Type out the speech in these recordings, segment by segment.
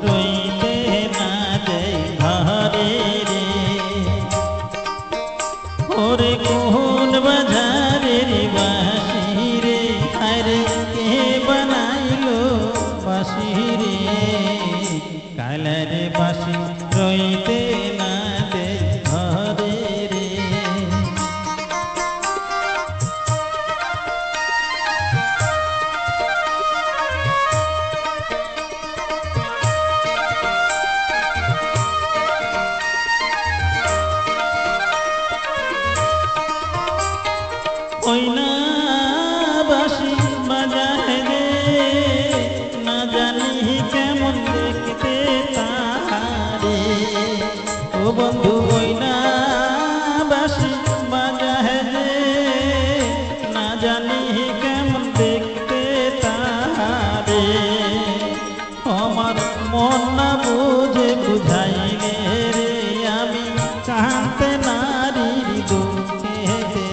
রইতে না দেয় ঘরে রে। ওরে কোন বাজারের বাঁশি রে, আরে কে বানাইলো বাঁশি রে। কালার বাঁশি রইতে না দেয় ঘরে রে। ওই না বাঁশি বাজায় রে, না জানি কেমন দেখতে তারে। ও বন্ধু ওই না বাঁশি বাজায় রে, না জানি কেমন দেখতে তারে। আমার মন না বুঝে বুঝাইলে রে, আমি কাঁদতে নারীর দুঃখেতে।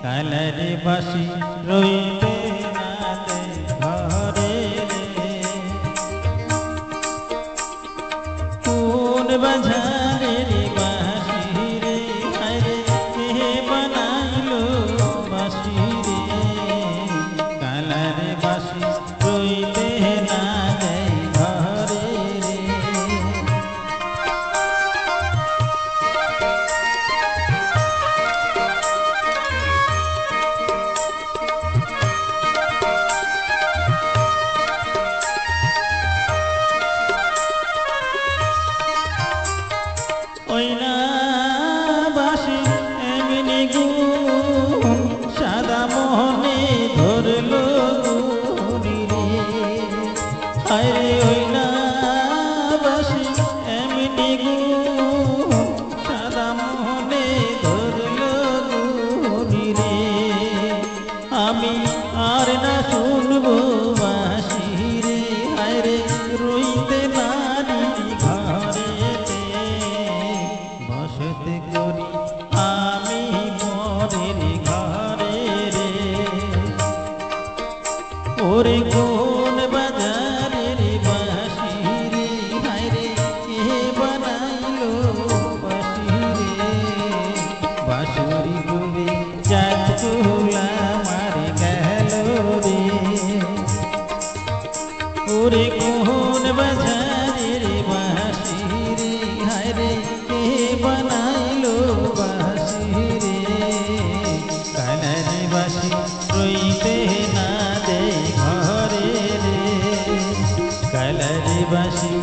কালার বাঁশি রইতে না দেয় ঘরে রে। কোন বাজারের বাঁশি রে, আরে কে বানাইলো বাঁশি রে। কালার বাঁশি রইতে না দেয় ঘরে রে। ওই না বাঁশি এমনি গুণ, সাদা মোহনে ধরলো গুণি রে। আরে ওই না বাঁশি এমনি গুণ, সাদা মোহনে ধরলো গুণি রে। আমি আর না শুনবো বাঁশি রে, আরে রইতে নারী ঘরেতে। বসতে করি আমি পরের ঘরে রে। ওরে কোন বাজারের বাঁশি রে, হায়রে কে বানাইলো বাঁশি রে। বাঁশুরি ডুবে চাঁদগুলা মার গেল রে। ওরে কোন বাজারের বাঁশি রে, হায়রে কে বানাইলো বাঁশি রে। কালার বাঁশি রইতে না দেয় ঘরে রে। কালার বাঁশি